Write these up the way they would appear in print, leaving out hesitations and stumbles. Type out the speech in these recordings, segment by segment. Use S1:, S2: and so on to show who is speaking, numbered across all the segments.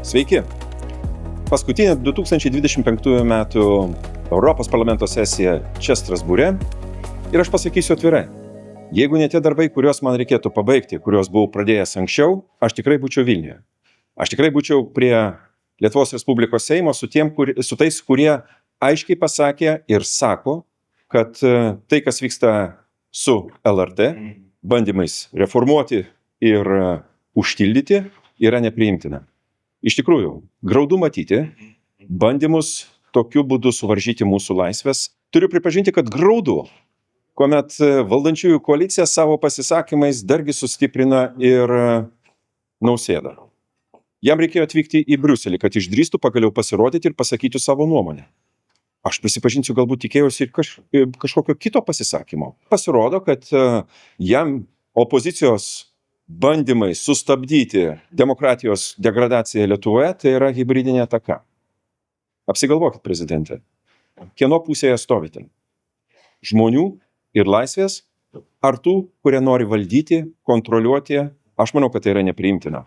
S1: Sveiki. Paskutinė 2025 metų Europos parlamento sesija čia Strasbūre. Ir aš pasakysiu atvirai. Jeigu ne tie darbai, kuriuos man reikėtų pabaigti, kuriuos buvau pradėjęs anksčiau, aš tikrai būčiau Vilniuje. Aš tikrai būčiau prie Lietuvos Respublikos Seimo su tais, kurie aiškiai pasakė ir sako, kad tai, kas vyksta su LRT, bandymais reformuoti ir užtildyti, yra nepriimtina. Iš tikrųjų, graudu matyti bandymus tokiu būdu suvaržyti mūsų laisvės. Turiu pripažinti, kad graudu, kuomet valdančiųjų koalicija savo pasisakymais dargi sustiprina ir Nausėdą. Jam reikėjo atvykti į Briuselį, kad išdrįstų pagaliau pasirodyti ir pasakyti savo nuomonę. Aš prisipažinsiu, galbūt tikėjausi ir kažkokio kito pasisakymo. Pasirodo, kad jam opozicijos bandymai sustabdyti demokratijos degradaciją Lietuvoje, tai yra hibridinė ataka. Apsigalvokit, prezidente, kieno pusėje stovite? Žmonių ir laisvės, ar tų, kurie nori valdyti, kontroliuoti? Aš manau, kad tai yra nepriimtina.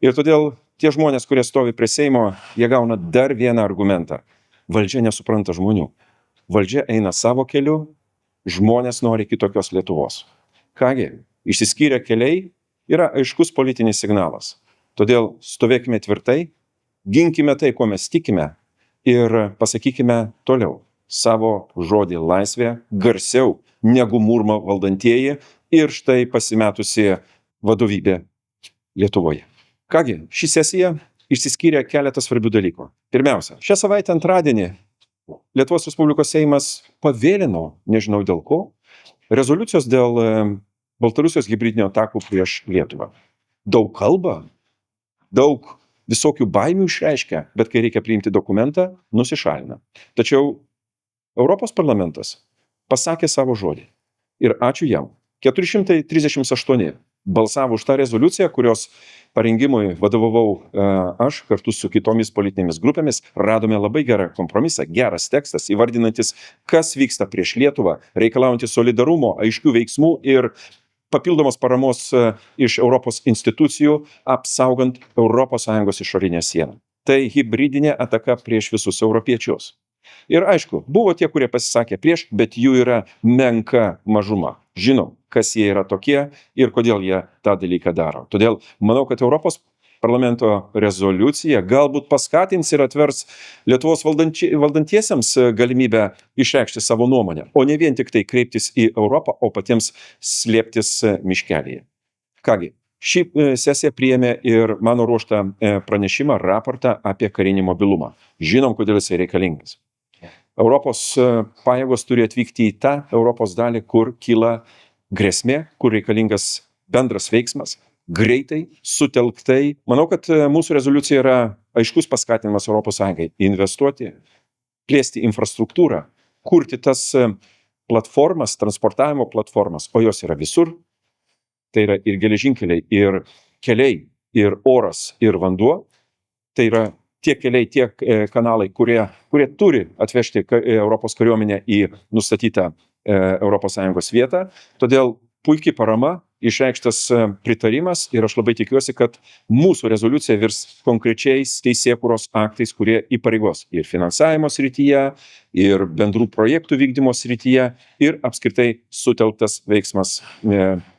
S1: Ir todėl tie žmonės, kurie stovi prie Seimo, jie gauna dar vieną argumentą. Valdžia nesupranta žmonių. Valdžia eina savo keliu, žmonės nori kitokios Lietuvos. Kągi, išsiskyrę keliai yra aiškus politinis signalas. Todėl stovėkime tvirtai, ginkime tai, ko mes tikime ir pasakykime toliau savo žodį laisvė garsiau negu murma valdantieji ir štai pasimetusi vadovybė Lietuvoje. Kągi, ši sesija išsiskyrė keletą svarbių dalykų. Pirmiausia, šią savaitę antradienį Lietuvos Respublikos Seimas pavėlino, nežinau dėl ko, rezoliucijos dėl Baltarusijos hibridinio atakų prieš Lietuvą. Daug kalba, daug visokių baimių išreiškia, bet kai reikia priimti dokumentą, nusišalina. Tačiau Europos parlamentas pasakė savo žodį. Ir ačiū jam. 438 balsavo už tą rezoliuciją, kurios parengimui vadovavau aš kartu su kitomis politinėmis grupėmis. Radome labai gerą kompromisą, geras tekstas, įvardinantis, kas vyksta prieš Lietuvą, reikalaujantis solidarumo, aiškių veiksmų ir papildomos paramos iš Europos institucijų, apsaugant ES išorinę sieną. Tai hibridinė ataka prieš visus europiečius. Ir aišku, buvo tie, kurie pasisakė prieš, bet jų yra menka mažuma. Žinom, kas jie yra tokie ir kodėl jie tą dalyką daro. Todėl manau, kad Europos parlamento rezoliucija galbūt paskatins ir atvers Lietuvos valdantiesiems galimybę išreikšti savo nuomonę, o ne vien tik tai kreiptis į Europą, o patiems slėptis miškelyje. Kągi, ši sesija priėmė ir mano ruoštą pranešimą, raportą apie karinį mobilumą. Žinom, kodėl jisai reikalingas. Europos pajėgos turi atvykti į tą Europos dalį, kur kyla grėsmė, kur reikalingas bendras veiksmas, greitai, sutelktai. Manau, kad mūsų rezoliucija yra aiškus paskatinimas Europos Sąjungai investuoti, plėsti infrastruktūrą, kurti tas platformas, transportavimo platformas, o jos yra visur. Tai yra ir geležinkeliai, ir keliai, ir oras, ir vanduo. Tai yra tiek keliai, tiek kanalai, kurie turi atvežti Europos kariuomenę į nustatytą ES vietą. Todėl puikiai parama, išreikštas pritarimas ir aš labai tikiuosi, kad mūsų rezoliucija virs konkrečiais teisėkūros aktais, kurie įpareigos ir finansavimo srityje, ir bendrų projektų vykdymo srityje, ir apskritai sutelktas veiksmas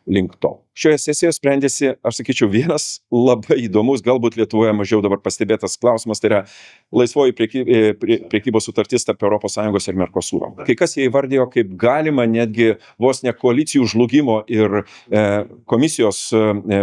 S1: link to. Šioje sesijoje sprendėsi, aš sakyčiau, vienas labai įdomus, galbūt Lietuvoje mažiau dabar pastebėtas klausimas, tai yra laisvoji prekybos sutartis tarp ES ir Mercosuro. Kai kas jie įvardijo kaip galima netgi vos ne koalicijų žlugimo ir komisijos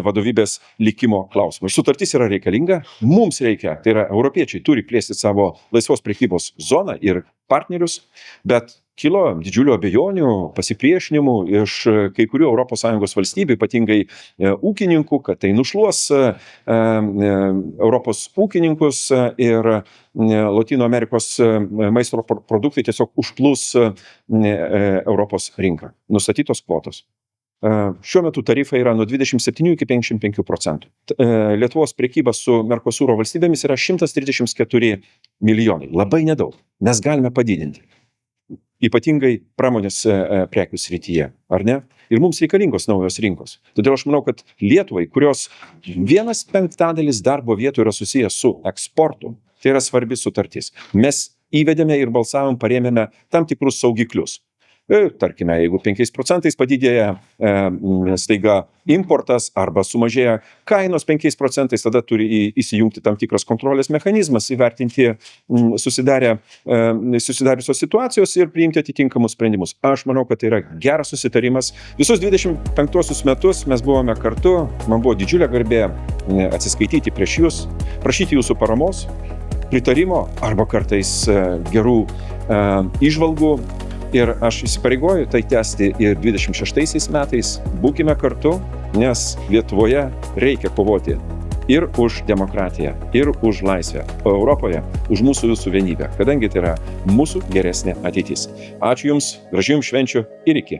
S1: vadovybės likimo klausimą. Sutartis yra reikalinga, mums reikia, tai yra europiečiai turi plėsti savo laisvos prekybos zoną ir partnerius, bet kilo didžiulių abejonių, pasipriešinimų iš kai kurių ES valstybių, ypatingai ūkininkų, kad tai nušluos Europos ūkininkus ir Lotynų Amerikos maisto produktai tiesiog užplūs Europos rinką. Nustatytos kvotos. Šiuo metu tarifai yra nuo 27 iki 55%. Lietuvos prekyba su Mercosuro valstybėmis yra 134 milijonai. Labai nedaug. Mes galime padidinti. ypatingai pramonės prekių srityje, ar ne? Ir mums reikalingos naujos rinkos. Todėl aš manau, kad Lietuvai, kurios 1/5 darbo vietų yra susijęs su eksportu, tai yra svarbi sutartis. Mes įvedėme ir balsavom, parėmėme tam tikrus saugiklius. Tarkime, jeigu 5% padidėja staiga importas arba sumažėja kainos 5%, tada turi įsijungti tam tikras kontrolės mechanizmas, įvertinti susidariusios situacijos ir priimti atitinkamus sprendimus. Aš manau, kad tai yra geras susitarimas. Visus 25 metus mes buvome kartu, man buvo didžiulė garbė atsiskaityti prieš jūs, prašyti jūsų paramos, pritarimo arba kartais gerų įžvalgų. Ir aš įsipareigoju tai tęsti ir 26 metais. Būkime kartu, nes Lietuvoje reikia kovoti ir už demokratiją, ir už laisvę. O Europoje už mūsų visų vienybę, kadangi tai yra mūsų geresnė ateitis. Ačiū Jums, gražių Jums švenčių ir iki.